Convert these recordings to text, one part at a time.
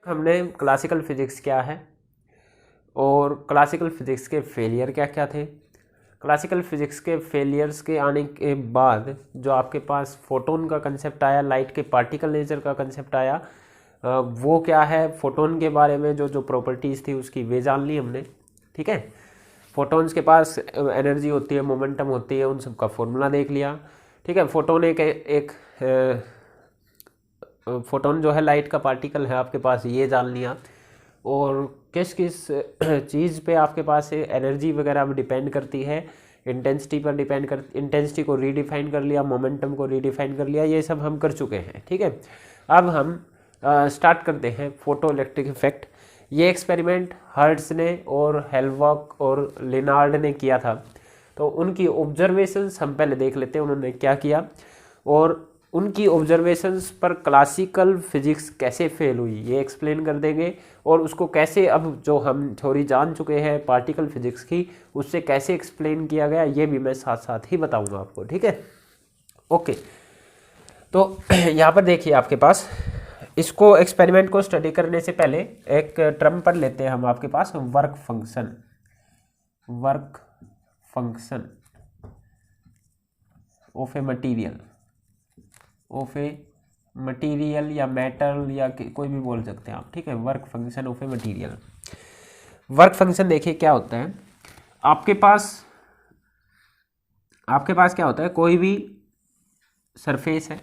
हमने classical physics क्या है और क्लासिकल फिजिक्स के फेलियर क्या क्या थे। क्लासिकल फिजिक्स के फेलियर्स के आने के बाद जो आपके पास फोटोन का कंसेप्ट आया, लाइट के पार्टिकल नेचर का कंसेप्ट आया, वो क्या है, फोटोन के बारे में जो जो प्रॉपर्टीज़ थी उसकी वे जान ली हमने। ठीक है, फोटोन्स के पास एनर्जी होती है, मोमेंटम होती है, उन सब का फॉर्मूला देख लिया। ठीक है, फोटोन एक फोटोन जो है लाइट का पार्टिकल है आपके पास, ये जान लिया। और किस किस चीज़ पे आपके पास एनर्जी वगैरह डिपेंड करती है, इंटेंसिटी पर डिपेंड कर, इंटेंसिटी को रीडिफाइन कर लिया, मोमेंटम को रीडिफाइन कर लिया, ये सब हम कर चुके हैं। ठीक है, अब हम स्टार्ट करते हैं फोटो इलेक्ट्रिक इफेक्ट। ये एक्सपेरिमेंट हर्ट्ज ने और हेल्बर्ग और लेनार्ड ने किया था। तो उनकी ऑब्जर्वेशंस हम पहले देख लेते हैं, उन्होंने क्या किया और उनकी ऑब्जर्वेशंस पर क्लासिकल फिजिक्स कैसे फेल हुई ये एक्सप्लेन कर देंगे। और उसको कैसे, अब जो हम थ्योरी जान चुके हैं पार्टिकल फिजिक्स की, उससे कैसे एक्सप्लेन किया गया ये भी मैं साथ साथ ही बताऊंगा आपको। ठीक है, ओके। तो यहाँ पर देखिए आपके पास, इसको एक्सपेरिमेंट को स्टडी करने से पहले एक टर्म पर लेते हैं हम आपके पास, work function. Work function of a material, of a material या मेटल या कोई भी बोल सकते हैं आप। ठीक है, work function of a material. Work function देखिए क्या होता है, आपके पास क्या होता है, कोई भी सरफेस है।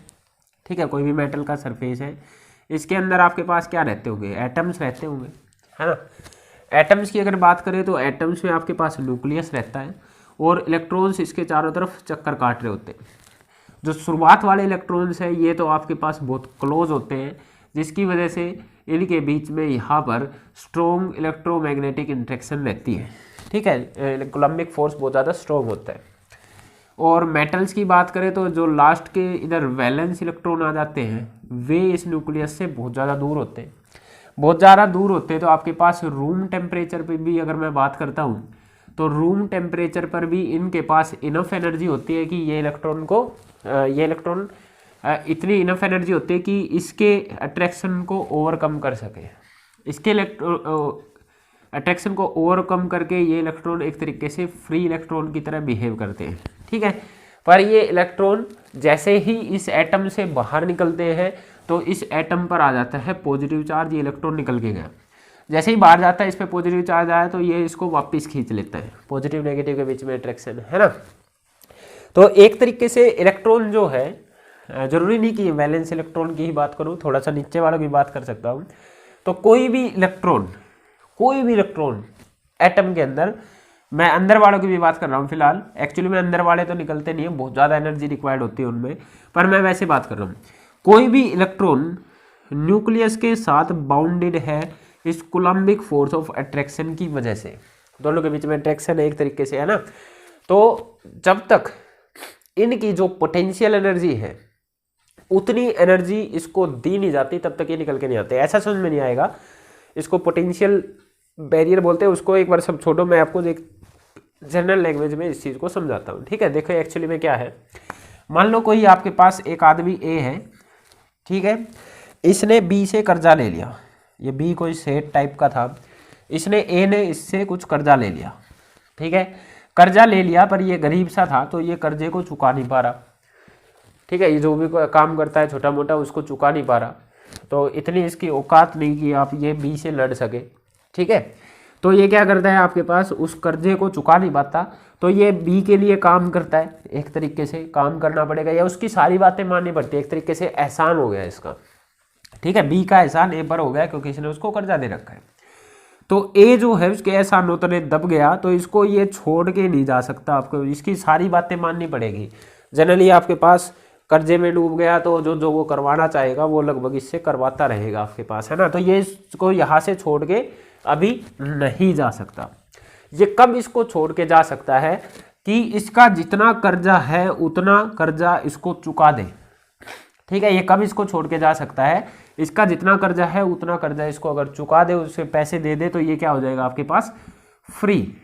ठीक है, कोई भी मेटल का सरफेस है, इसके अंदर आपके पास क्या रहते होंगे, एटम्स रहते होंगे, है ना। एटम्स की अगर बात करें तो एटम्स में आपके पास न्यूक्लियस रहता है और इलेक्ट्रॉन्स इसके चारों तरफ चक्कर काट रहे होते हैं। जो शुरुआत वाले इलेक्ट्रॉन्स हैं ये तो आपके पास बहुत क्लोज होते हैं, जिसकी वजह से इनके बीच में यहाँ पर स्ट्रॉन्ग इलेक्ट्रोमैग्नेटिक इंट्रैक्शन रहती है। ठीक है, कूलम्बिक फोर्स बहुत ज़्यादा स्ट्रॉन्ग होता है। और मेटल्स की बात करें तो जो लास्ट के इधर वैलेंस इलेक्ट्रॉन आ जाते हैं वे इस न्यूक्लियस से बहुत ज़्यादा दूर होते हैं, बहुत ज़्यादा दूर होते हैं। तो आपके पास रूम टेम्परेचर पे भी अगर मैं बात करता हूँ तो रूम टेम्परेचर पर भी इनके पास इनफ एनर्जी होती है कि ये इलेक्ट्रॉन इतनी इनफ एनर्जी होती है कि इसके अट्रैक्शन को ओवरकम कर सके। इसके अट्रैक्शन को ओवरकम करके ये इलेक्ट्रॉन एक तरीके से फ्री इलेक्ट्रॉन की तरह बिहेव करते हैं। ठीक है, पर ये इलेक्ट्रॉन जैसे ही इस एटम से बाहर निकलते हैं तो इस एटम पर आ जाता है पॉजिटिव चार्ज, ये इलेक्ट्रॉन निकल के गया। जैसे ही बाहर जाता है इस पर पॉजिटिव चार्ज आया तो ये इसको वापस खींच लेता है, पॉजिटिव नेगेटिव के बीच में अट्रैक्शन है ना। तो एक तरीके से इलेक्ट्रॉन जो है, जरूरी नहीं कि वैलेंस इलेक्ट्रॉन की ही बात करूँ, थोड़ा सा नीचे वालों की बात कर सकता हूँ। तो कोई भी इलेक्ट्रॉन एटम के अंदर, मैं अंदर वालों की भी बात कर रहा हूँ फिलहाल, एक्चुअली में अंदर वाले तो निकलते नहीं है, बहुत ज़्यादा एनर्जी रिक्वायर्ड होती है उनमें, पर मैं वैसे बात कर रहा हूँ। कोई भी इलेक्ट्रॉन न्यूक्लियस के साथ बाउंडेड है इस कूलम्बिक फोर्स ऑफ अट्रैक्शन की वजह से, दोनों के बीच में अट्रैक्शन एक तरीके से, है ना। तो जब तक इनकी जो पोटेंशियल एनर्जी है उतनी एनर्जी इसको दी नहीं जाती तब तक ये निकल के नहीं आते। ऐसा समझ में नहीं आएगा, इसको पोटेंशियल बैरियर बोलते हैं। उसको एक बार सब छोड़ो, मैं आपको एक जनरल लैंग्वेज में इस चीज़ को समझाता हूँ। ठीक है, देखो एक्चुअली में क्या है, मान लो कोई आपके पास एक आदमी ए है, ठीक है, इसने बी से कर्जा ले लिया, ये बी कोई सेठ टाइप का था, इसने ए ने इससे कुछ कर्जा ले लिया। ठीक है, कर्जा ले लिया पर ये गरीब सा था तो ये कर्जे को चुका नहीं पा रहा। ठीक है, ये जो भी काम करता है छोटा मोटा उसको चुका नहीं पा रहा, तो इतनी इसकी औकात नहीं कि आप ये बी से लड़ सके। ठीक है, तो ये क्या करता है, आपके पास उस कर्जे को चुका नहीं पाता तो ये बी के लिए काम करता है, एक तरीके से काम करना पड़ेगा या उसकी सारी बातें माननी पड़ती है, एक तरीके से एहसान हो गया इसका। ठीक है, बी का एहसान ए पर हो गया क्योंकि इसने उसको कर्जा दे रखा है। तो ए जो है उसके एहसान उतने दब गया तो इसको ये छोड़ के नहीं जा सकता, आपको इसकी सारी बातें माननी पड़ेगी। जनरली आपके पास कर्जे में डूब गया तो जो वो करवाना चाहेगा वो लगभग इससे करवाता रहेगा आपके पास, है ना। तो ये इसको यहाँ से छोड़ के अभी नहीं जा सकता। ये कब इसको छोड़ के जा सकता है कि इसका जितना कर्जा है उतना कर्जा इसको चुका दे। ठीक है, ये कब इसको छोड़ के जा सकता है, इसका जितना कर्जा है उतना कर्जा इसको अगर चुका दे, उससे पैसे दे दे तो ये क्या हो जाएगा आपके पास, फ्री।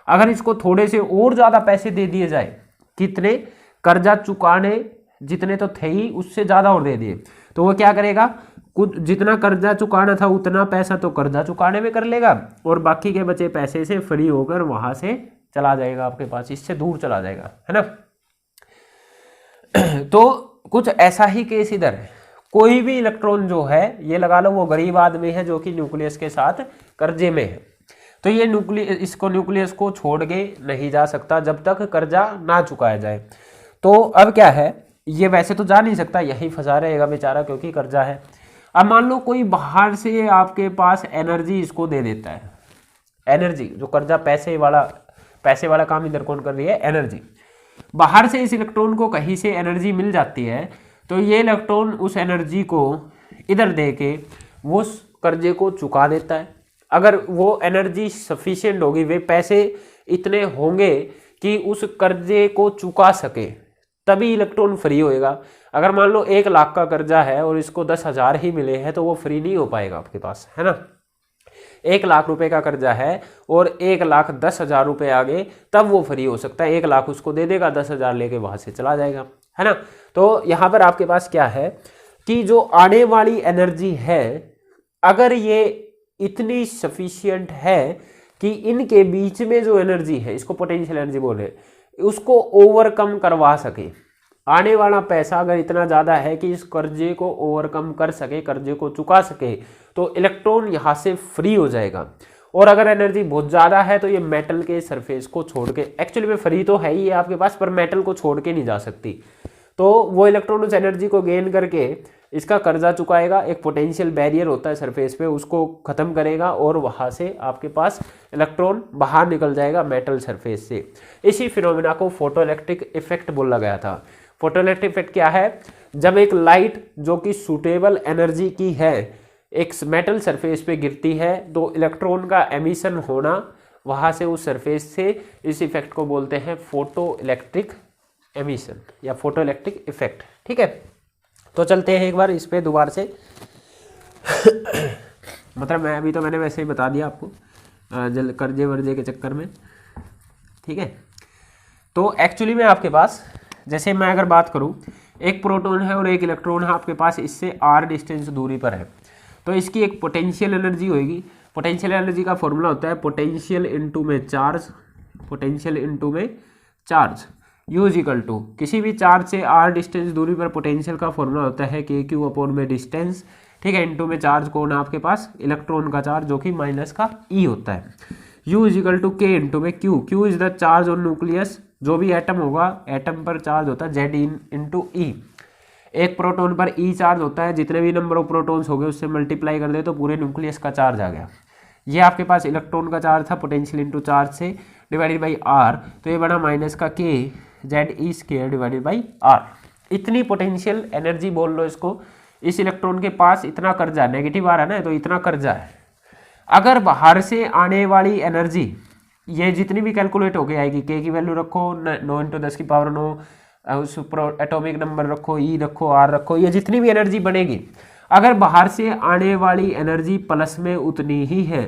अगर इसको थोड़े से और ज़्यादा पैसे दे दिए जाए, कितने, कर्जा चुकाने जितने तो थे ही उससे ज़्यादा और दे दिए, तो वो क्या करेगा, कुछ जितना कर्जा चुकाना था उतना पैसा तो कर्जा चुकाने में कर लेगा और बाकी के बचे पैसे से फ्री होकर वहां से चला जाएगा, आपके पास इससे दूर चला जाएगा, है ना। तो कुछ ऐसा ही केस इधर है। कोई भी इलेक्ट्रॉन जो है ये लगा लो वो गरीब आदमी है जो कि न्यूक्लियस के साथ कर्जे में है, तो ये न्यूक्लियस को छोड़ के नहीं जा सकता जब तक कर्जा ना चुकाया जाए। तो अब क्या है, ये वैसे तो जा नहीं सकता, यही फंसा रहेगा बेचारा क्योंकि कर्जा है। अब मान लो कोई बाहर से आपके पास एनर्जी इसको दे देता है, एनर्जी जो कर्जा पैसे वाला काम इधर कौन कर रही है, एनर्जी। बाहर से इस इलेक्ट्रॉन को कहीं से एनर्जी मिल जाती है तो ये इलेक्ट्रॉन उस एनर्जी को इधर दे के वो कर्जे को चुका देता है। अगर वो एनर्जी सफिशिएंट होगी, वे पैसे इतने होंगे कि उस कर्जे को चुका सके, तभी इलेक्ट्रॉन फ्री होएगा। अगर मान लो 1 लाख का कर्जा है और इसको 10,000 ही मिले हैं तो वो फ्री नहीं हो पाएगा आपके पास, है ना। 1 लाख रुपए का कर्जा है और 1,10,000 रुपए आ गए तब वो फ्री हो सकता है। 1 लाख उसको दे देगा, 10,000 लेके वहां से चला जाएगा, है ना। तो यहाँ पर आपके पास क्या है कि जो आने वाली एनर्जी है, अगर ये इतनी सफिशिएंट है कि इनके बीच में जो एनर्जी है, इसको पोटेंशियल एनर्जी बोल रहे हैं, उसको ओवरकम करवा सके, आने वाला पैसा अगर इतना ज़्यादा है कि इस कर्जे को ओवरकम कर सके, कर्जे को चुका सके, तो इलेक्ट्रॉन यहाँ से फ्री हो जाएगा। और अगर एनर्जी बहुत ज़्यादा है तो ये मेटल के सरफेस को छोड़ के, एक्चुअली में फ्री तो है ही है आपके पास, पर मेटल को छोड़ के नहीं जा सकती, तो वो इलेक्ट्रॉन उस एनर्जी को गेन करके इसका कर्जा चुकाएगा। एक पोटेंशियल बैरियर होता है सरफेस पे, उसको खत्म करेगा और वहां से आपके पास इलेक्ट्रॉन बाहर निकल जाएगा मेटल सरफेस से। इसी फिनोमेना को फोटोइलेक्ट्रिक इफेक्ट बोला गया था। फोटोइलेक्ट्रिक इफेक्ट क्या है, जब एक लाइट जो कि सूटेबल एनर्जी की है एक मेटल सरफेस पे गिरती है तो इलेक्ट्रॉन का एमिशन होना वहां से उस सरफेस से, इस इफेक्ट को बोलते हैं फोटोइलेक्ट्रिक एमिशन या फोटोइलेक्ट्रिक इफेक्ट। ठीक है, तो चलते हैं एक बार इस पे दोबारा से। मतलब मैंने वैसे ही बता दिया आपको जल कर्जे वर्जे के चक्कर में। ठीक है, तो एक्चुअली में आपके पास, जैसे मैं अगर बात करूं, एक प्रोटॉन है और एक इलेक्ट्रॉन है आपके पास, इससे r डिस्टेंस दूरी पर है, तो इसकी एक पोटेंशियल एनर्जी होगी। पोटेंशियल एनर्जी का फॉर्मूला होता है पोटेंशियल इनटू में चार्ज, पोटेंशियल इनटू में चार्ज, U इक्वल टू किसी भी चार्ज से r डिस्टेंस दूरी पर पोटेंशियल का फॉर्मूला होता है KQ अपॉन में डिस्टेंस। ठीक है, इनटू में चार्ज कौन है आपके पास, इलेक्ट्रॉन का चार्ज जो कि माइनस का E होता है। U equal to K into में Q, Q is the charge on nucleus, जो भी एटम होगा एटम पर चार्ज होता है Z इंटू E। एक प्रोटॉन पर E चार्ज होता है, जितने भी नंबर ऑफ प्रोटॉन्स हो गए उससे मल्टीप्लाई कर दे तो पूरे न्यूक्लियस का चार्ज आ गया। ये आपके पास इलेक्ट्रॉन का चार्ज था पोटेंशियल इंटू चार्ज से डिवाइडेड बाई R, तो ये बना माइनस का K ZE square divided by R। इतनी पोटेंशियल एनर्जी बोल लो इसको। इस इलेक्ट्रॉन के पास इतना कर्जा, नेगेटिव आ रहा है ना, तो इतना कर्जा है। अगर बाहर से आने वाली एनर्जी ये जितनी भी कैलकुलेट होके आएगी, K की वैल्यू रखो 9 इंटू 10 की पावर 9, उस एटॉमिक नंबर रखो, E रखो, R रखो, ये जितनी भी एनर्जी बनेगी, अगर बाहर से आने वाली एनर्जी प्लस में उतनी ही है,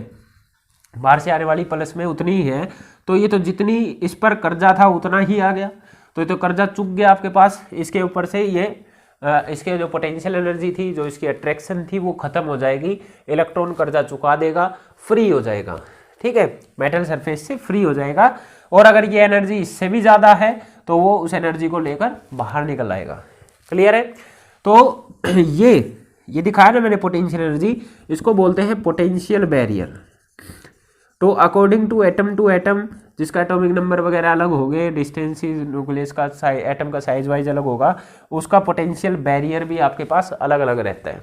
बाहर से आने वाली प्लस में उतनी ही है, तो ये तो जितनी इस पर कर्जा था उतना ही आ गया, तो ये तो कर्जा चुक गया आपके पास। इसके ऊपर से ये इसके जो पोटेंशियल एनर्जी थी, जो इसकी अट्रैक्शन थी, वो खत्म हो जाएगी, इलेक्ट्रॉन कर्जा चुका देगा, फ्री हो जाएगा। ठीक है, मेटल सरफेस से फ्री हो जाएगा। और अगर ये एनर्जी इससे भी ज़्यादा है तो वो उस एनर्जी को लेकर बाहर निकल आएगा। क्लियर है? तो ये दिखाया ना मैंने पोटेंशियल एनर्जी, इसको बोलते हैं पोटेंशियल बैरियर। तो अकॉर्डिंग टू एटम, जिसका एटॉमिक नंबर वगैरह अलग हो गए, डिस्टेंस न्यूक्लियस का एटम का साइज वाइज अलग होगा, उसका पोटेंशियल बैरियर भी आपके पास अलग अलग रहता है।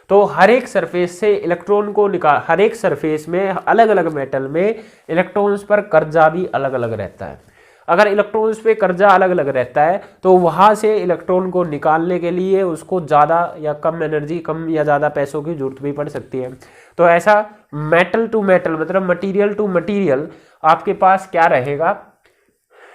तो हर एक सरफेस से इलेक्ट्रॉन को हर एक सरफेस में अलग अलग मेटल में इलेक्ट्रॉन्स पर कर्जा भी अलग अलग रहता है। अगर इलेक्ट्रॉन्स पे कर्जा अलग अलग रहता है तो वहां से इलेक्ट्रॉन को निकालने के लिए उसको ज़्यादा या कम एनर्जी, कम या ज़्यादा पैसों की जरूरत भी पड़ सकती है। तो ऐसा मेटल टू मेटल, मतलब मटीरियल टू मटीरियल, आपके पास क्या रहेगा,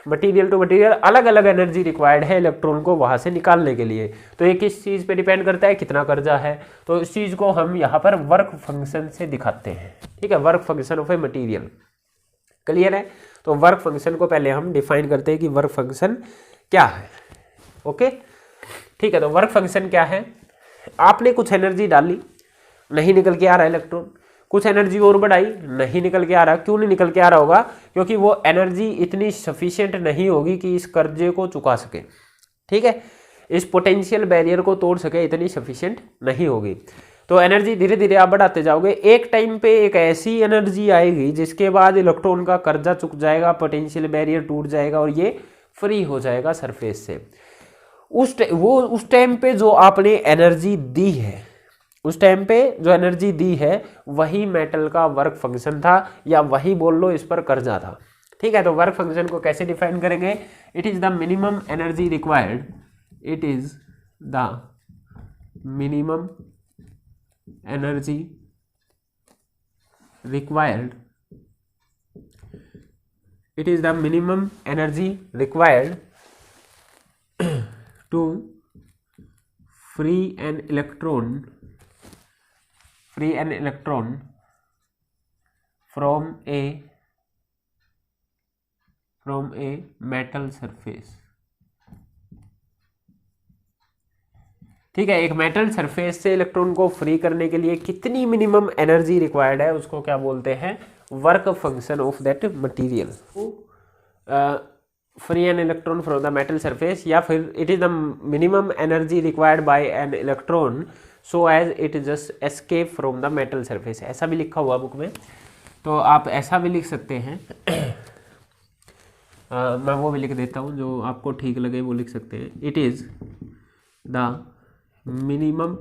मटीरियल टू मटीरियल अलग अलग एनर्जी रिक्वायर्ड है इलेक्ट्रॉन को वहां से निकालने के लिए। तो ये किस चीज़ पे डिपेंड करता है, कितना कर्जा है। तो इस चीज़ को हम यहाँ पर वर्क फंक्शन से दिखाते हैं। ठीक है, work function of a material. Clear है? तो वर्क फंक्शन को पहले हम डिफाइन करते हैं कि वर्क फंक्शन क्या है। ओके, ठीक है, तो वर्क फंक्शन क्या है, आपने कुछ एनर्जी डाली, नहीं निकल के आ रहा है इलेक्ट्रॉन, कुछ एनर्जी और बढ़ाई, नहीं निकल के आ रहा। क्यों नहीं निकल के आ रहा होगा? क्योंकि वो एनर्जी इतनी सफिशिएंट नहीं होगी कि इस कर्जे को चुका सके, ठीक है, इस पोटेंशियल बैरियर को तोड़ सके, इतनी सफिशिएंट नहीं होगी। तो एनर्जी धीरे धीरे आप बढ़ाते जाओगे, एक टाइम पे एक ऐसी एनर्जी आएगी जिसके बाद इलेक्ट्रॉन का कर्जा चुक जाएगा, पोटेंशियल बैरियर टूट जाएगा और ये फ्री हो जाएगा सरफेस से। उस टाइम पे जो आपने एनर्जी दी है, उस टाइम पे जो एनर्जी दी है वही मेटल का वर्क फंक्शन था, या वही बोल लो इस पर कर्जा था, ठीक है। तो वर्क फंक्शन को कैसे डिफाइन करेंगे? It is the minimum energy required, it is the minimum energy required, it is the minimum energy required to free an electron from a metal surface, ठीक है। एक मेटल सरफेस से electron को free करने के लिए कितनी मिनिमम एनर्जी रिक्वायर्ड है उसको क्या बोलते हैं? Work function of that material. Free an electron from the metal surface, या फिर it is the minimum energy required by an electron so as it just escape from the metal surface. ऐसा भी लिखा हुआ बुक में, तो आप ऐसा भी लिख सकते हैं। मैं वो भी लिख देता हूँ, जो आपको ठीक लगे वो लिख सकते हैं। It is the minimum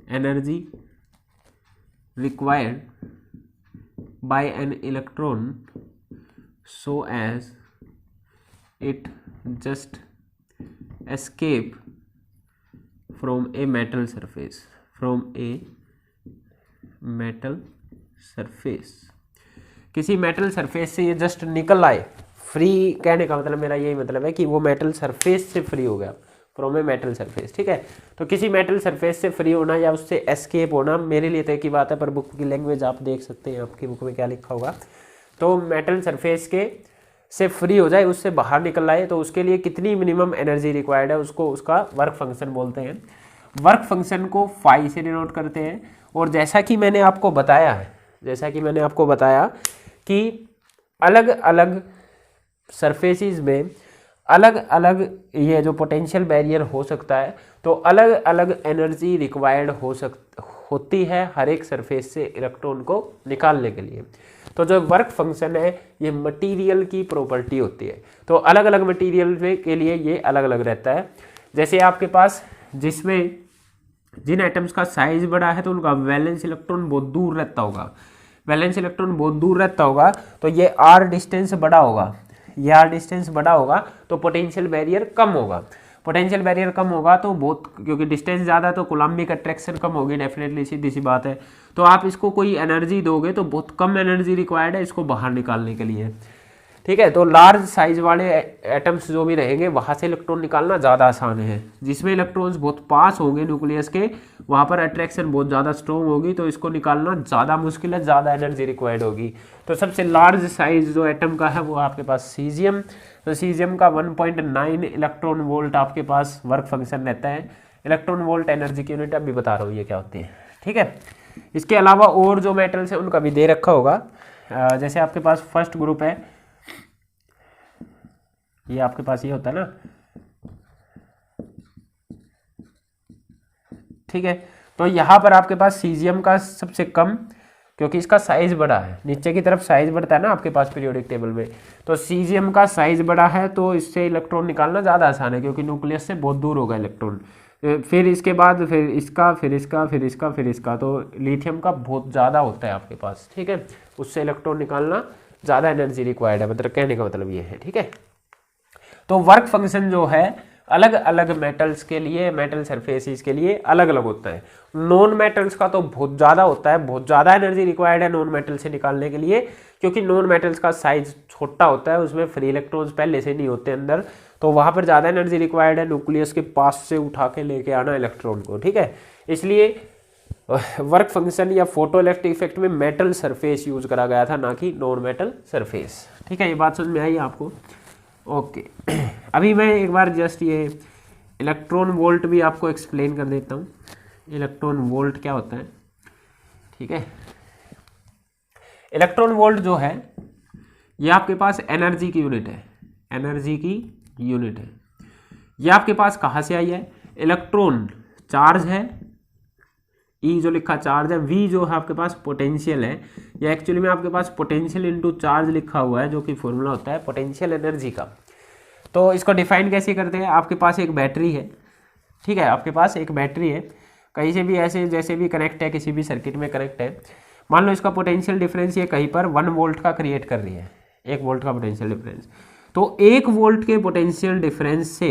energy required by an electron so as it just escape from a metal surface, किसी मेटल सरफेस से ये जस्ट निकल आए। फ्री कहने का मतलब मेरा यही मतलब है कि वो मेटल सरफेस से फ्री हो गया, फ्रॉम ए मेटल सरफेस, ठीक है। तो किसी मेटल सरफेस से फ्री होना या उससे एस्केप होना मेरे लिए तो एक ही बात है, पर बुक की लैंग्वेज आप देख सकते हैं, आपकी बुक में क्या लिखा होगा। तो मेटल सरफेस के से फ्री हो जाए, उससे बाहर निकल आए, तो उसके लिए कितनी मिनिमम एनर्जी रिक्वायर्ड है उसको उसका वर्क फंक्शन बोलते हैं। वर्क फंक्शन को फाई से डिनोट करते हैं। और जैसा कि मैंने आपको बताया कि अलग अलग सरफेसेस में अलग अलग ये जो पोटेंशियल बैरियर हो सकता है, तो अलग अलग एनर्जी रिक्वायर्ड होती है हर एक सरफेस से इलेक्ट्रॉन को निकालने के लिए। तो जो वर्क फंक्शन है ये मटेरियल की प्रॉपर्टी होती है, तो अलग अलग मटेरियल के लिए ये अलग अलग रहता है। जैसे आपके पास जिसमें जिन एटम्स का साइज बड़ा है तो उनका वैलेंस इलेक्ट्रॉन बहुत दूर रहता होगा, तो ये आर डिस्टेंस बड़ा होगा, तो पोटेंशियल बैरियर कम होगा। तो बहुत, क्योंकि डिस्टेंस ज़्यादा है तो कूलम्बिक अट्रैक्शन कम होगी डेफिनेटली, सीधी सी बात है। तो आप इसको कोई एनर्जी दोगे तो बहुत कम एनर्जी रिक्वायर्ड है इसको बाहर निकालने के लिए, ठीक है। तो लार्ज साइज वाले एटम्स जो भी रहेंगे वहाँ से इलेक्ट्रॉन निकालना ज़्यादा आसान है। जिसमें इलेक्ट्रॉन्स बहुत पास होंगे न्यूक्लियस के, वहाँ पर अट्रैक्शन बहुत ज़्यादा स्ट्रॉन्ग होगी, तो इसको निकालना ज़्यादा मुश्किल है, ज़्यादा एनर्जी रिक्वायर्ड होगी। तो सबसे लार्ज साइज जो एटम का है वो आपके पास सीजियम। तो सीजियम का 1.9 इलेक्ट्रॉन वोल्ट आपके पास वर्क फंक्शन रहता है। इलेक्ट्रॉन वोल्ट एनर्जी की यूनिट अभी बता रहा हूँ ये क्या होती है, ठीक है। इसके अलावा और जो मेटल्स है उनका भी दे रखा होगा। जैसे आपके पास फर्स्ट ग्रुप है, ये आपके पास ये होता है ना, ठीक है। तो यहाँ पर आपके पास सीजियम का सबसे कम, क्योंकि इसका साइज बड़ा है, नीचे की तरफ साइज बढ़ता है ना आपके पास पीरियोडिक टेबल में, तो सीजियम का साइज बड़ा है तो इससे इलेक्ट्रॉन निकालना ज़्यादा आसान है, क्योंकि न्यूक्लियस से बहुत दूर होगा इलेक्ट्रॉन। फिर इसके बाद फिर इसका, तो लिथियम का बहुत ज़्यादा होता है आपके पास, ठीक है। उससे इलेक्ट्रॉन निकालना ज़्यादा एनर्जी रिक्वायर्ड है, मतलब कहने का मतलब ये है, ठीक है। तो वर्क फंक्शन जो है अलग अलग मेटल्स के लिए, मेटल सरफेसेस के लिए अलग अलग होता है। नॉन मेटल्स का तो बहुत ज़्यादा होता है, बहुत ज़्यादा एनर्जी रिक्वायर्ड है नॉन मेटल से निकालने के लिए, क्योंकि नॉन मेटल्स का साइज छोटा होता है, उसमें फ्री इलेक्ट्रॉन्स पहले से नहीं होते अंदर, तो वहाँ पर ज़्यादा एनर्जी रिक्वायर्ड है न्यूक्लियस के पास से उठा के लेके आना इलेक्ट्रॉन को, ठीक है। इसलिए वर्क फंक्शन या फोटो इलेक्ट्रिक इफेक्ट में मेटल सरफेस यूज करा गया था, ना कि नॉन मेटल सरफेस, ठीक है। ये बात समझ में आई आपको? ओके। अभी मैं एक बार जस्ट ये इलेक्ट्रॉन वोल्ट भी आपको एक्सप्लेन कर देता हूँ। इलेक्ट्रॉन वोल्ट क्या होता है, ठीक है। इलेक्ट्रॉन वोल्ट जो है ये आपके पास एनर्जी की यूनिट है, एनर्जी की यूनिट है। ये आपके पास कहाँ से आई है, इलेक्ट्रॉन चार्ज है, ई जो लिखा चार्ज है, वी जो है आपके पास पोटेंशियल है, या एक्चुअली में आपके पास पोटेंशियल इनटू चार्ज लिखा हुआ है, जो कि फॉर्मूला होता है पोटेंशियल एनर्जी का। तो इसको डिफाइन कैसे करते हैं, आपके पास एक बैटरी है, ठीक है, आपके पास एक बैटरी है, कहीं से भी ऐसे जैसे भी कनेक्ट है, किसी भी सर्किट में कनेक्ट है, मान लो इसका पोटेंशियल डिफरेंस ये कहीं पर 1 वोल्ट का क्रिएट कर रही है, 1 वोल्ट का पोटेंशियल डिफरेंस। तो 1 वोल्ट के पोटेंशियल डिफरेंस से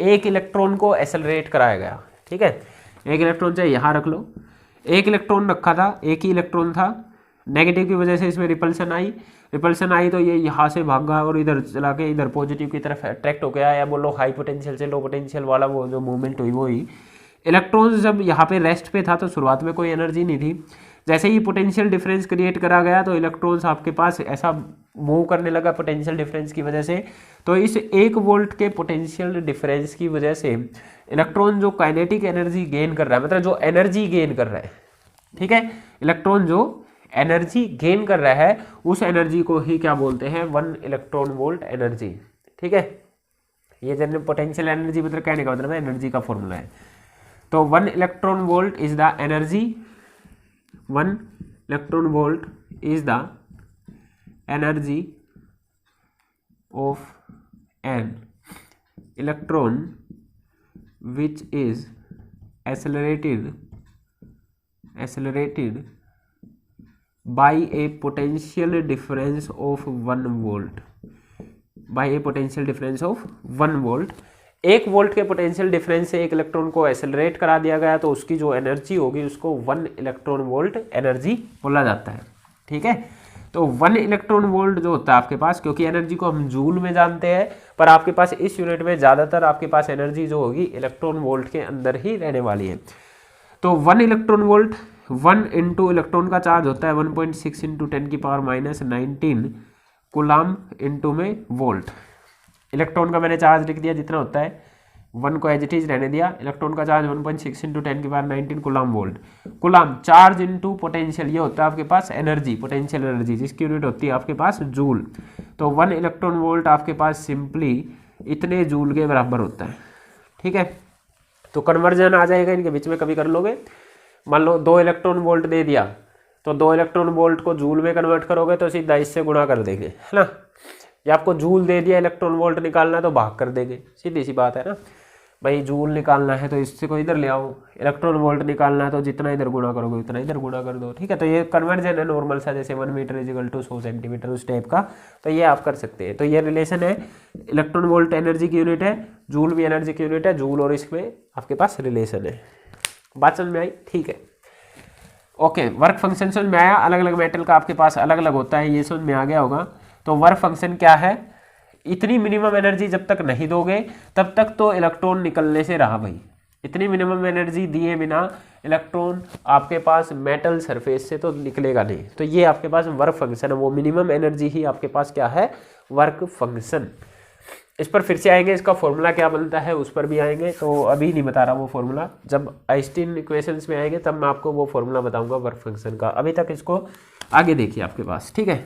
एक इलेक्ट्रॉन को एक्सेलरेट कराया गया, ठीक है। एक इलेक्ट्रॉन चाहे यहाँ रख लो, एक इलेक्ट्रॉन रखा था, एक ही इलेक्ट्रॉन था, नेगेटिव की वजह से इसमें रिपल्सन आई तो ये यहाँ से भागा और इधर चला के इधर पॉजिटिव की तरफ अट्रैक्ट हो गया, या बोलो हाई पोटेंशियल से लो पोटेंशियल वाला वो जो मूवमेंट हुई वो ही। इलेक्ट्रॉन्स जब यहाँ पे रेस्ट पे था तो शुरुआत में कोई एनर्जी नहीं थी, जैसे ही पोटेंशियल डिफरेंस क्रिएट करा गया तो इलेक्ट्रॉन्स आपके पास ऐसा मूव करने लगा पोटेंशियल डिफरेंस की वजह से। तो इस 1 वोल्ट के पोटेंशियल डिफरेंस की वजह से इलेक्ट्रॉन जो काइनेटिक एनर्जी गेन कर रहा है, मतलब जो एनर्जी गेन कर रहा है, ठीक है, इलेक्ट्रॉन जो एनर्जी गेन कर रहा है उस एनर्जी को ही क्या बोलते हैं, 1 इलेक्ट्रॉन वोल्ट एनर्जी, ठीक है। ये जनरल पोटेंशियल एनर्जी मतलब कहने का मतलब है एनर्जी का फॉर्मूला है। तो 1 electron volt is the energy, 1 electron volt is the energy of an electron which is accelerated by a potential difference of 1 volt, by a potential difference of 1 volt। 1 volt के potential difference से एक electron को accelerate करा दिया गया तो उसकी जो एनर्जी होगी उसको 1 इलेक्ट्रॉन वोल्ट एनर्जी बोला जाता है, ठीक है। तो 1 इलेक्ट्रॉन वोल्ट जो होता है आपके पास, क्योंकि एनर्जी को हम जूल में जानते हैं, पर आपके पास इस यूनिट में ज़्यादातर आपके पास एनर्जी जो होगी इलेक्ट्रॉन वोल्ट के अंदर ही रहने वाली है। तो 1 इलेक्ट्रॉन वोल्ट, 1 इंटू इलेक्ट्रॉन का चार्ज होता है 1.6 इंटू 10⁻⁻19 कूलाम इंटू में वोल्ट। इलेक्ट्रॉन का मैंने चार्ज लिख दिया जितना होता है, 1 को एज इट इज रहने दिया, इलेक्ट्रॉन का charge 1.6 into 10⁻19 coulomb volt. Coulomb charge into potential, ये होता है आपके पास एनर्जी, पोटेंशियल एनर्जी, जिसकी यूनिट होती है आपके पास जूल। तो 1 इलेक्ट्रॉन वोल्ट आपके पास सिंपली इतने जूल के बराबर होता है, ठीक है। तो कन्वर्जन आ जाएगा, इनके बीच में कभी कर लोगे। मान लो 2 इलेक्ट्रॉन वोल्ट दे दिया तो 2 इलेक्ट्रॉन वोल्ट को जूल में कन्वर्ट करोगे तो सीधा इससे गुणा कर देंगे, है ना। या आपको जूल दे दिया, इलेक्ट्रॉन वोल्ट निकालना है तो भाग कर देंगे, सीधी सी बात है ना भाई। जूल निकालना है तो इससे को इधर ले आओ, इलेक्ट्रॉन वोल्ट निकालना है तो जितना इधर गुणा करोगे उतना इधर गुणा कर दो, ठीक है। तो ये कन्वर्जन है नॉर्मल सा, जैसे 1 मीटर इजिकल टू 100 सेंटीमीटर उस टाइप का, तो ये आप कर सकते हैं। तो ये रिलेशन है, इलेक्ट्रॉन वोल्ट एनर्जी की यूनिट है, जूल भी एनर्जी की यूनिट है, जूल और इसमें आपके पास रिलेशन है। बात समझ में आई, ठीक है। ओके, वर्क फंक्शन समझ में आया। अलग अलग मेटल का आपके पास अलग अलग होता है, ये समझ में आ गया होगा। तो वर्क फंक्शन क्या है, इतनी मिनिमम एनर्जी जब तक नहीं दोगे तब तक तो इलेक्ट्रॉन निकलने से रहा भाई। इतनी मिनिमम एनर्जी दिए बिना इलेक्ट्रॉन आपके पास मेटल सरफेस से तो निकलेगा नहीं। तो ये आपके पास वर्क फंक्शन है, वो मिनिमम एनर्जी ही आपके पास क्या है, वर्क फंक्शन। इस पर फिर से आएंगे, इसका फॉर्मूला क्या बनता है उस पर भी आएंगे, तो अभी नहीं बता रहा वो फॉर्मूला। जब आइंस्टीन इक्वेशंस में आएंगे तब मैं आपको वो फॉर्मूला बताऊंगा वर्क फंक्शन का। अभी तक इसको आगे देखिए आपके पास, ठीक है।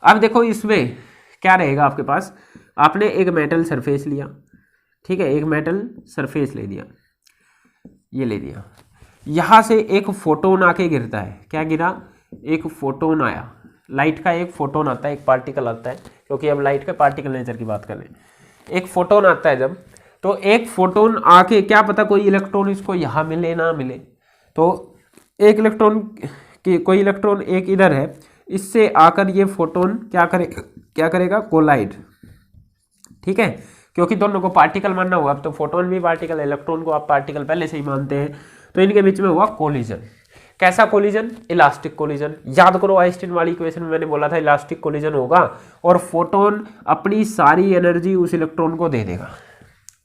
अब देखो इसमें क्या रहेगा आपके पास, आपने एक मेटल सरफेस लिया, ठीक है, एक मेटल सरफेस ले लिया, ये ले लिया, यहाँ से एक फोटोन आके गिरता है। क्या गिरा, एक फोटोन आया, लाइट का एक फोटोन आता है, एक पार्टिकल आता है, क्योंकि अब लाइट के पार्टिकल नेचर की बात कर रहे हैं। एक फोटोन आता है जब, तो एक फोटोन आके क्या पता कोई इलेक्ट्रॉन इसको यहाँ मिले ना मिले, तो एक इलेक्ट्रॉन की कोई इलेक्ट्रॉन एक इधर है, इससे आकर ये फोटोन क्या करेगा, कोलाइड, ठीक है। क्योंकि दोनों को पार्टिकल मानना हुआ, अब तो फोटोन भी पार्टिकल, इलेक्ट्रॉन को आप पार्टिकल पहले से ही मानते हैं, तो इनके बीच में हुआ कोलिजन। कैसा कोलिजन, इलास्टिक कोलिजन। याद करो आइंस्टीन वाली इक्वेशन में मैंने बोला था इलास्टिक कोलिजन होगा और फोटोन अपनी सारी एनर्जी उस इलेक्ट्रॉन को दे देगा।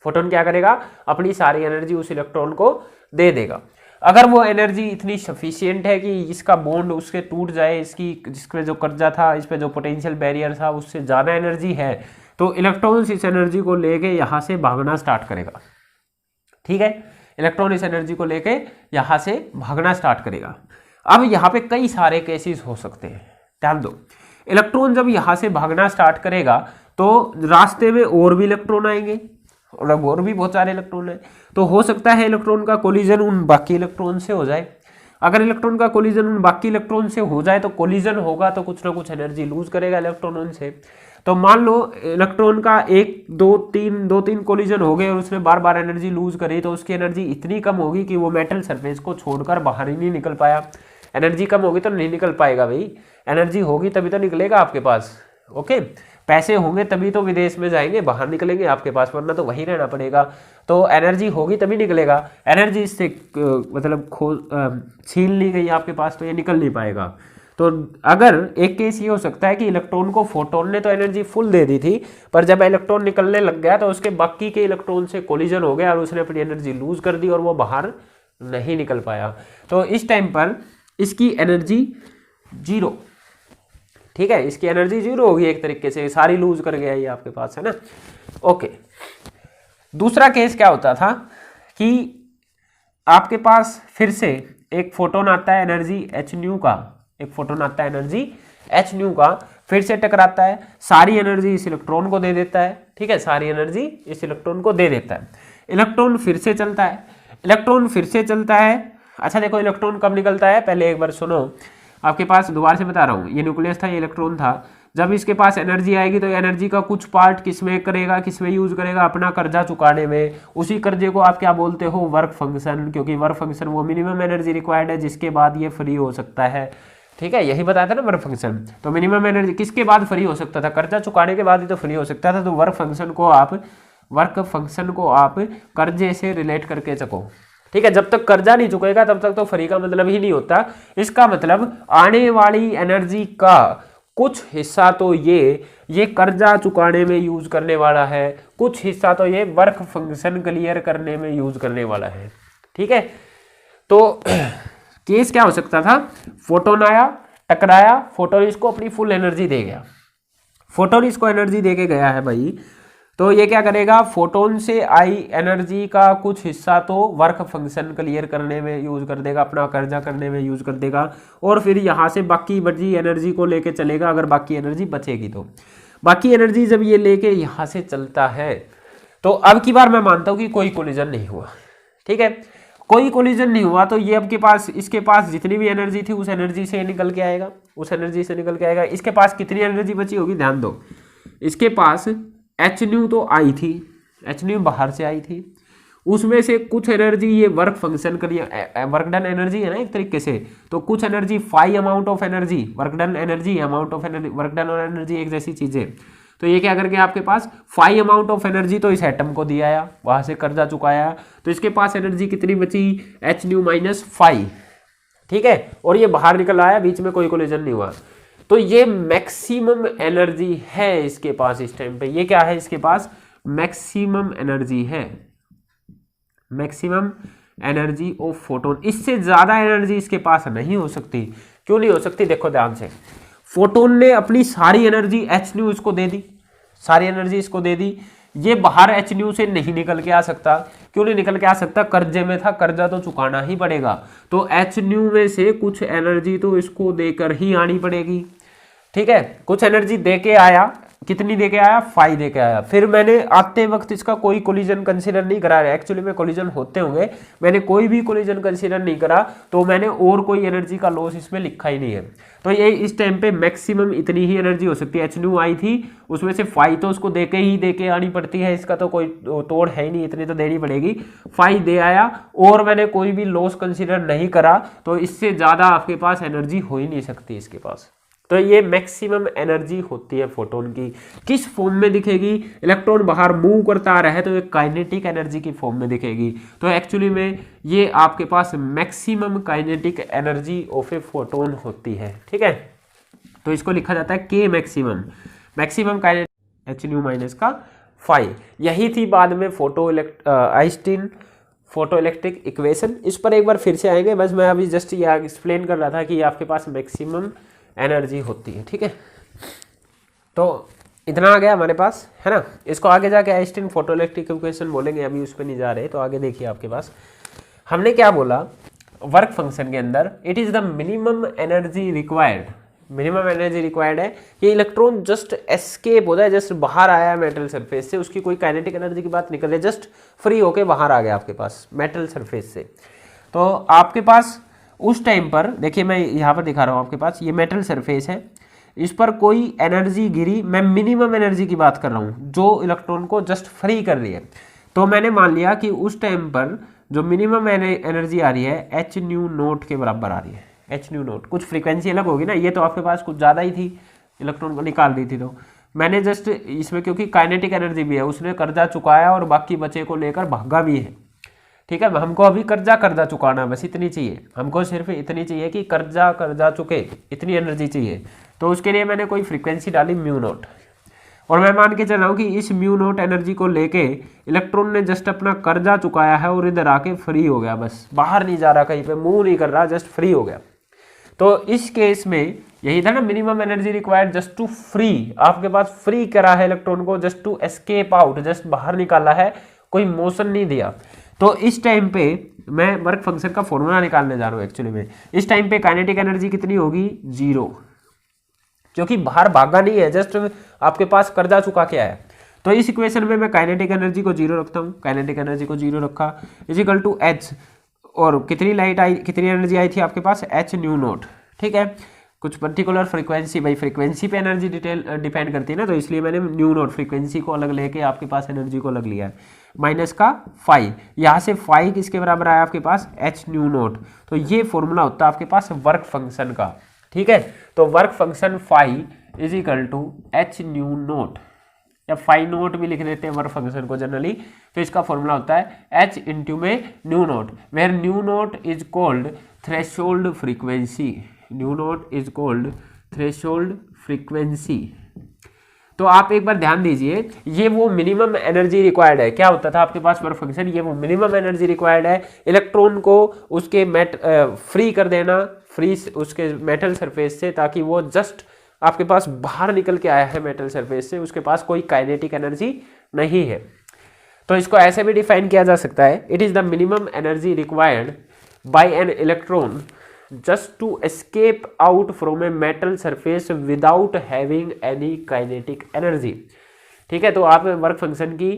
फोटोन क्या करेगा, अपनी सारी एनर्जी उस इलेक्ट्रॉन को दे देगा। अगर वो एनर्जी इतनी सफिशिएंट है कि इसका बॉन्ड उसके टूट जाए, इसकी जिसपे जो कर्जा था, इस पे जो पोटेंशियल बैरियर था, उससे ज़्यादा एनर्जी है, तो इलेक्ट्रॉन्स इस एनर्जी को लेके यहाँ से भागना स्टार्ट करेगा, ठीक है। इलेक्ट्रॉन इस एनर्जी को लेके यहाँ से भागना स्टार्ट करेगा। अब यहाँ पे कई सारे केसेस हो सकते हैं, ध्यान दो। इलेक्ट्रॉन जब यहाँ से भागना स्टार्ट करेगा तो रास्ते में और भी इलेक्ट्रॉन आएंगे और भी बहुत सारे इलेक्ट्रॉन है, तो हो सकता है इलेक्ट्रॉन का कोलिजन उन बाकी इलेक्ट्रॉन से हो जाए। अगर इलेक्ट्रॉन का कोलिजन उन बाकी इलेक्ट्रॉन से हो जाए तो कोलिजन होगा तो कुछ ना कुछ एनर्जी लूज करेगा इलेक्ट्रॉन उनसे। तो मान लो इलेक्ट्रॉन का दो तीन कोलिजन हो गए और उसने बार बार एनर्जी लूज करी, तो उसकी एनर्जी इतनी कम होगी कि वो मेटल सरफेस को छोड़कर बाहर ही नहीं निकल पाया। एनर्जी कम होगी तो नहीं निकल पाएगा भाई, एनर्जी होगी तभी तो निकलेगा आपके पास। ओके, पैसे होंगे तभी तो विदेश में जाएंगे, बाहर निकलेंगे आपके पास, वरना तो वहीं रहना पड़ेगा। तो एनर्जी होगी तभी निकलेगा, एनर्जी इससे मतलब छीन ली गई आपके पास तो ये निकल नहीं पाएगा। तो अगर एक केस ये हो सकता है कि इलेक्ट्रॉन को फोटोन ने तो एनर्जी फुल दे दी थी, पर जब इलेक्ट्रॉन निकलने लग गया तो उसके बाकी के इलेक्ट्रॉन से कोलिजन हो गया और उसने अपनी एनर्जी लूज कर दी और वो बाहर नहीं निकल पाया। तो इस टाइम पर इसकी एनर्जी 0, ठीक है, इसकी एनर्जी 0 होगी एक तरीके से, सारी लूज कर गया ये आपके पास, है ना। ओके, दूसरा केस क्या होता था कि आपके पास फिर से एक फोटोन आता है एनर्जी h न्यू का, एक फोटोन आता है एनर्जी h न्यू का, फिर से टकराता है, सारी एनर्जी इस इलेक्ट्रॉन को दे देता है, ठीक है, सारी एनर्जी इस इलेक्ट्रॉन को दे देता है। इलेक्ट्रॉन फिर से चलता है, इलेक्ट्रॉन फिर से चलता है। अच्छा देखो इलेक्ट्रॉन कब निकलता है, पहले एक बार सुनो, आपके पास दोबारा से बता रहा हूँ, ये न्यूक्लियस था, ये इलेक्ट्रॉन था। जब इसके पास एनर्जी आएगी तो एनर्जी का कुछ पार्ट किसमें करेगा, किसमें यूज करेगा, अपना कर्जा चुकाने में। उसी कर्जे को आप क्या बोलते हो, वर्क फंक्शन, क्योंकि वर्क फंक्शन वो मिनिमम एनर्जी रिक्वायर्ड है जिसके बाद ये फ्री हो सकता है, ठीक है, यही बताया था ना वर्क फंक्शन। तो मिनिमम एनर्जी किसके बाद फ्री हो सकता था, कर्जा चुकाने के बाद ही तो फ्री हो सकता था। तो वर्क फंक्शन को आप कर्जे से रिलेट करके चको, ठीक है। जब तक कर्जा नहीं चुकेगा तब तक तो फ्री का मतलब ही नहीं होता। इसका मतलब आने वाली एनर्जी का कुछ हिस्सा तो ये कर्जा चुकाने में यूज करने वाला है, कुछ हिस्सा तो ये वर्क फंक्शन क्लियर करने में यूज करने वाला है, ठीक है। तो केस क्या हो सकता था, फोटोन आया, टकराया, फोटोन इसको अपनी फुल एनर्जी दे गया, फोटोन इसको एनर्जी दे के गया है भाई, तो ये क्या करेगा, फोटोन से आई एनर्जी का कुछ हिस्सा तो वर्क फंक्शन क्लियर करने में यूज कर देगा, अपना कर्जा करने में यूज कर देगा, और फिर यहाँ से बाकी बची एनर्जी को लेके चलेगा, अगर बाकी एनर्जी बचेगी तो। बाकी एनर्जी जब ये लेके यहाँ से चलता है तो अब की बार मैं मानता हूँ कि कोई कोलिजन नहीं हुआ, ठीक है, कोई कोलिजन नहीं हुआ, तो ये अब के पास, इसके पास जितनी भी एनर्जी थी उस एनर्जी से निकल के आएगा, उस एनर्जी से निकल के आएगा। इसके पास कितनी एनर्जी बची होगी, ध्यान दो, इसके पास एच न्यू तो आई थी, एच न्यू बाहर से आई थी, उसमें से कुछ एनर्जी ये वर्क फंक्शन करिए, वर्क डन एनर्जी है ना एक तरीके से, तो कुछ energy phi amount of energy, work done energy, amount of energy, work done और एनर्जी एक जैसी चीजें। तो ये क्या करके आपके पास फाई अमाउंट ऑफ एनर्जी तो इस एटम को दिया आया, वहां से कर्जा चुकाया, तो इसके पास एनर्जी कितनी बची, एच न्यू माइनस फाई, ठीक है, और ये बाहर निकल आया, बीच में कोई कोलिजन नहीं हुआ। तो ये मैक्सिमम एनर्जी है इसके पास इस टाइम पे, ये क्या है इसके पास, मैक्सिमम एनर्जी है, मैक्सिमम एनर्जी ऑफ फोटोन। इससे ज्यादा एनर्जी इसके पास नहीं हो सकती। क्यों नहीं हो सकती, देखो ध्यान से, फोटोन ने अपनी सारी एनर्जी एच न्यू इसको दे दी, सारी एनर्जी इसको दे दी, ये बाहर एच न्यू से नहीं निकल के आ सकता। क्यों नहीं निकल के आ सकता, कर्जे में था, कर्जा तो चुकाना ही पड़ेगा, तो एच न्यू में से कुछ एनर्जी तो इसको देकर ही आनी पड़ेगी, ठीक है, कुछ एनर्जी देके आया, कितनी देके आया, फाई देके आया। फिर मैंने आते वक्त इसका कोई कोलिजन कंसीडर नहीं करा, एक्चुअली में कोलिजन होते होंगे, मैंने कोई भी कोलिजन कंसीडर नहीं करा, तो मैंने और कोई एनर्जी का लॉस इसमें लिखा ही नहीं है। तो ये इस टाइम पे मैक्सिमम इतनी ही एनर्जी हो सकती है। एच न्यू आई थी, उसमें से फाई तो उसको देके आनी पड़ती है, इसका तो कोई तोड़ है ही नहीं, इतनी तो देनी पड़ेगी, फाई दे आया, और मैंने कोई भी लॉस कंसीडर नहीं करा, तो इससे ज्यादा आपके पास एनर्जी हो ही नहीं सकती इसके पास। तो ये मैक्सिमम एनर्जी होती है फोटोन की। किस फॉर्म में दिखेगी, इलेक्ट्रॉन बाहर मूव करता आ रहा है तो ये काइनेटिक एनर्जी की फॉर्म में दिखेगी। तो एक्चुअली में ये आपके पास maximum kinetic energy of a photon होती है, ठीक है। तो इसको लिखा जाता है के maximum, maximum kinetic H new minus का फाई। यही थी बाद में आइंस्टीन फोटो इलेक्ट्रिक इक्वेशन। इस पर एक बार फिर से आएंगे, बस मैं अभी जस्ट ये एक्सप्लेन कर रहा था कि आपके पास मैक्सिमम एनर्जी होती है, ठीक है। तो इतना आ गया हमारे पास, है ना। इसको आगे जाके आइंस्टीन फोटो इलेक्ट्रिक इक्वेशन बोलेंगे, अभी उस पर नहीं जा रहे, तो आगे देखिए आपके पास हमने क्या बोला वर्क फंक्शन के अंदर, it is the minimum energy required, minimum energy required है कि इलेक्ट्रॉन जस्ट एस्केप हो जाए, जस्ट बाहर आया है मेटल सरफेस से, उसकी कोई काइनेटिक एनर्जी की बात निकल है, जस्ट फ्री होके बाहर आ गया आपके पास मेटल सरफेस से। तो आपके पास उस टाइम पर देखिए, मैं यहाँ पर दिखा रहा हूँ आपके पास ये मेटल सरफेस है, इस पर कोई एनर्जी गिरी, मैं मिनिमम एनर्जी की बात कर रहा हूँ जो इलेक्ट्रॉन को जस्ट फ्री कर रही है। तो मैंने मान लिया कि उस टाइम पर जो मिनिमम एनर्जी आ रही है एच न्यू नोट के बराबर आ रही है, एच न्यू नोट, कुछ फ्रीक्वेंसी अलग होगी ना, ये तो आपके पास कुछ ज़्यादा ही थी, इलेक्ट्रॉन को निकाल दी थी, तो मैंने जस्ट इसमें क्योंकि काइनेटिक एनर्जी भी है, उसने कर्जा चुकाया और बाकी बचे को लेकर भागा भी है, ठीक है। हमको अभी कर्जा चुकाना, बस इतनी चाहिए, हमको सिर्फ इतनी चाहिए कि कर्जा चुके, इतनी एनर्जी चाहिए। तो उसके लिए मैंने कोई फ्रीक्वेंसी डाली म्यू नोट, और मैं मान के चल रहा हूँ कि इस म्यू नोट एनर्जी को लेके इलेक्ट्रॉन ने जस्ट अपना कर्जा चुकाया है और इधर आके फ्री हो गया, बस बाहर नहीं जा रहा, कहीं पे मूव नहीं कर रहा, जस्ट फ्री हो गया। तो इस केस में यही था ना, minimum energy required just to free, आपके पास फ्री करा है इलेक्ट्रॉन को, just to escape out, just बाहर निकाला है, कोई मोशन नहीं दिया। तो इस टाइम पे मैं वर्क फंक्शन का फॉर्मूला निकालने जा रहा हूँ एक्चुअली में। इस टाइम पे काइनेटिक एनर्जी कितनी होगी, 0, क्योंकि बाहर भागा नहीं है, जस्ट आपके पास कर्जा चुका के आया। तो इस इक्वेशन में मैं काइनेटिक एनर्जी को 0 रखता हूँ, काइनेटिक एनर्जी को 0 रखा, इजिकल टू एच, और कितनी लाइट आई, कितनी एनर्जी आई थी आपके पास, एच न्यू नोट, ठीक है। कुछ पर्टिकुलर फ्रीक्वेंसी, भाई फ्रीक्वेंसी पे एनर्जी डिपेंड करती है ना, तो इसलिए मैंने न्यू नोट फ्रीक्वेंसी को अलग लेके आपके पास एनर्जी को अलग लिया है, माइनस का फाई, यहाँ से फाई किसके बराबर आया आपके पास, एच न्यू नोट। तो ये फॉर्मूला होता है आपके पास वर्क फंक्शन का, ठीक है। तो work function phi is equal to H nu naught, या फाई नोट भी लिख देते हैं वर्क फंक्शन को जनरली। तो इसका फॉर्मूला होता है एच इंटू में nu naught, where nu naught is called threshold frequency, nu naught is called threshold frequency. तो आप एक बार ध्यान दीजिए, ये वो मिनिमम एनर्जी रिक्वायर्ड है, क्या होता था आपके पास वर्क फंक्शन, ये वो मिनिमम एनर्जी रिक्वायर्ड है इलेक्ट्रॉन को उसके फ्री कर देना, फ्री उसके मेटल सरफेस से, ताकि वो जस्ट आपके पास बाहर निकल के आया है मेटल सरफेस से, उसके पास कोई काइनेटिक एनर्जी नहीं है। तो इसको ऐसे भी डिफाइन किया जा सकता है, it is the minimum energy required by an electron just to escape out from a metal surface without having any kinetic energy, ठीक है। तो आप वर्क फंक्शन की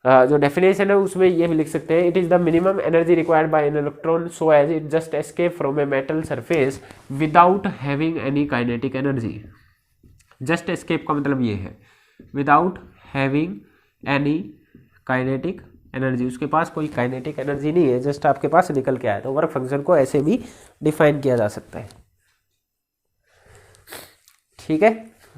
जो डेफिनेशन है उसमें ये भी लिख सकते हैं, it is the minimum energy required by an electron so as it just escape from a metal surface without having any kinetic energy. Just escape का मतलब ये है without having any kinetic energy, उसके पास कोई काइनेटिक एनर्जी नहीं है, just आपके पास निकल के आया। तो वर्क फंक्शन को ऐसे भी डिफाइन किया जा सकता है, ठीक है।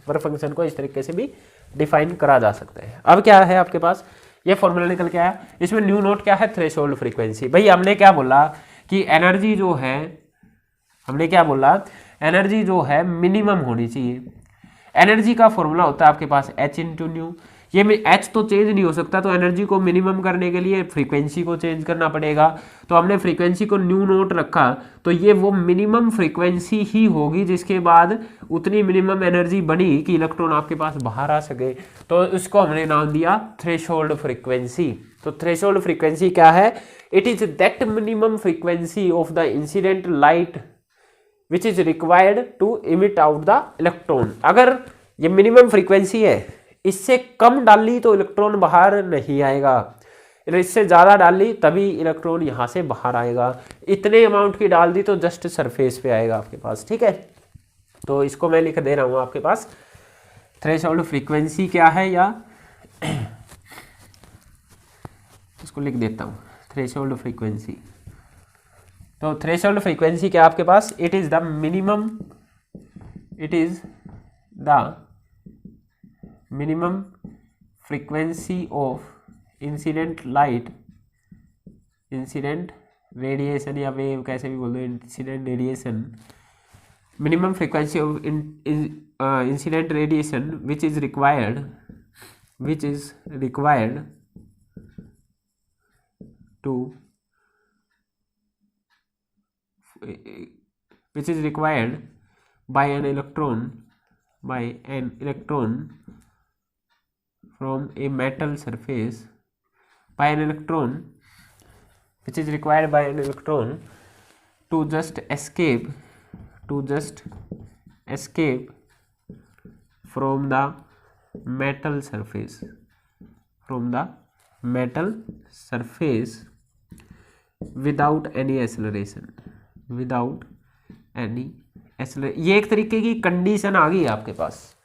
वर्क फंक्शन को इस तरीके से भी डिफाइन करा जा सकता है। अब क्या है आपके पास, ये फॉर्मूला निकल के आया, इसमें न्यू नोट क्या है, थ्रेशोल्ड फ्रीक्वेंसी। भाई हमने क्या बोला कि एनर्जी जो है, हमने क्या बोला, एनर्जी जो है मिनिमम होनी चाहिए। एनर्जी का फॉर्मूला होता है आपके पास एच इंटू न्यू, ये में एच तो चेंज नहीं हो सकता, तो एनर्जी को मिनिमम करने के लिए फ्रीक्वेंसी को चेंज करना पड़ेगा। तो हमने फ्रीक्वेंसी को न्यू नोट रखा, तो ये वो मिनिमम फ्रीक्वेंसी ही होगी जिसके बाद उतनी मिनिमम एनर्जी बनी कि इलेक्ट्रॉन आपके पास बाहर आ सके। तो इसको हमने नाम दिया थ्रेशोल्ड फ्रीक्वेंसी। तो थ्रेशोल्ड फ्रीक्वेंसी क्या है, it is that minimum frequency of the incident light which is required to emit out the electron. अगर ये मिनिमम फ्रीक्वेंसी है, इससे कम डाली तो इलेक्ट्रॉन बाहर नहीं आएगा, इससे ज़्यादा डाली तभी इलेक्ट्रॉन यहाँ से बाहर आएगा, इतने अमाउंट की डाल दी तो जस्ट सरफेस पे आएगा आपके पास, ठीक है। तो इसको मैं लिख दे रहा हूँ आपके पास, थ्रेशोल्ड फ्रीक्वेंसी क्या है, या इसको लिख देता हूँ थ्रेशोल्ड फ्रीक्वेंसी। तो थ्रेशोल्ड फ्रीक्वेंसी क्या आपके पास, it is the minimum, it is the minimum frequency of incident light, incident radiation या वेव कैसे भी बोल दो, incident radiation, minimum frequency of incident radiation which is required to which is required by an electron from a metal surface, by an electron which is required by an electron to just escape from the metal surface without any acceleration ये एक तरीके की condition आ गई है आपके पास।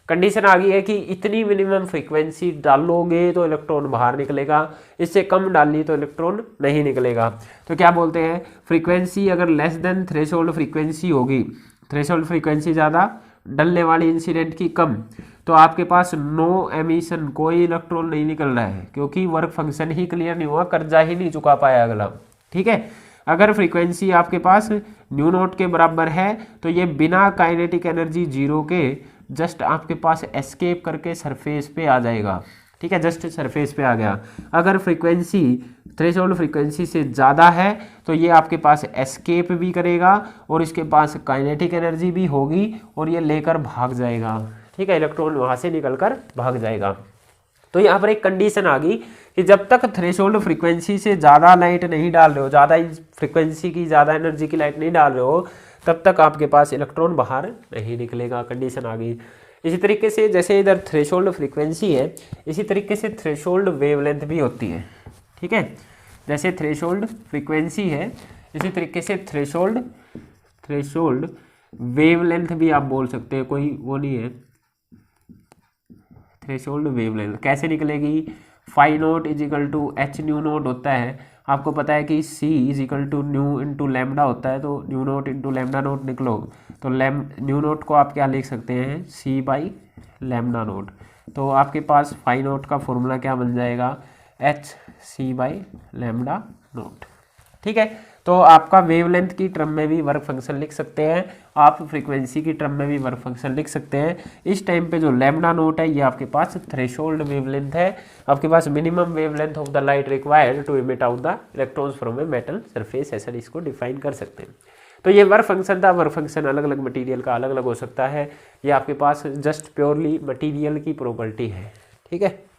Condition आ गई है कि इतनी मिनिमम फ्रीक्वेंसी डालोगे तो इलेक्ट्रॉन बाहर निकलेगा, इससे कम डाली तो इलेक्ट्रॉन नहीं निकलेगा। तो क्या बोलते हैं, फ्रीक्वेंसी अगर लेस देन थ्रेशोल्ड फ्रीक्वेंसी होगी, थ्रेशोल्ड फ्रीक्वेंसी ज़्यादा, डलने वाली इंसिडेंट की कम, तो आपके पास नो एमिशन, कोई इलेक्ट्रॉन नहीं निकल रहा है, क्योंकि वर्क फंक्शन ही क्लियर नहीं हुआ, कर्जा ही नहीं चुका पाया अगला। ठीक है, अगर फ्रीक्वेंसी आपके पास न्यू नॉट के बराबर है तो ये बिना काइनेटिक एनर्जी जीरो के जस्ट आपके पास एस्केप करके सरफेस पे आ जाएगा। ठीक है, जस्ट सरफेस पे आ गया। अगर फ्रीक्वेंसी थ्रेशोल्ड फ्रीक्वेंसी से ज़्यादा है तो ये आपके पास एस्केप भी करेगा और इसके पास काइनेटिक एनर्जी भी होगी और ये लेकर भाग जाएगा। ठीक है, इलेक्ट्रॉन वहाँ से निकलकर भाग जाएगा। तो यहाँ पर एक कंडीशन आ गई कि जब तक थ्रेशोल्ड फ्रीक्वेंसी से ज़्यादा लाइट नहीं डाल रहे हो, ज़्यादा फ्रीक्वेंसी की, ज़्यादा एनर्जी की लाइट नहीं डाल रहे हो, तब तक आपके पास इलेक्ट्रॉन बाहर नहीं निकलेगा। कंडीशन आ गई। इसी तरीके से जैसे इधर थ्रेशोल्ड फ्रीक्वेंसी है, इसी तरीके से थ्रेशोल्ड वेवलेंथ भी होती है। ठीक है, जैसे थ्रेशोल्ड फ्रीक्वेंसी है, इसी तरीके से थ्रेशोल्ड वेवलेंथ भी आप बोल सकते हैं, कोई वो नहीं है। थ्रेशोल्ड वेवलेंथ कैसे निकलेगी, phi naught is equal to H nu naught होता है। आपको पता है कि C is equal to nu into lambda होता है, तो nu naught into lambda naught निकलो, तो न्यू नोट को आप क्या लिख सकते हैं, सी बाई लैम्डा नोट। तो आपके पास फाई नोट का फॉर्मूला क्या बन जाएगा, H C by lambda naught. ठीक है, तो आपका वेवलेंथ की टर्म में भी वर्क फंक्शन लिख सकते हैं, आप फ्रीक्वेंसी की टर्म में भी वर्क फंक्शन लिख सकते हैं। इस टाइम पे जो लैम्डा नोट है ये आपके पास थ्रेशोल्ड वेवलेंथ है, आपके पास minimum wavelength of the light required to emit out the electrons from a metal surface, ऐसा इसको डिफाइन कर सकते हैं। तो ये वर्क फंक्शन था। वर्क फंक्शन अलग अलग मटीरियल का अलग अलग हो सकता है, ये आपके पास जस्ट प्योरली मटीरियल की प्रॉपर्टी है। ठीक है।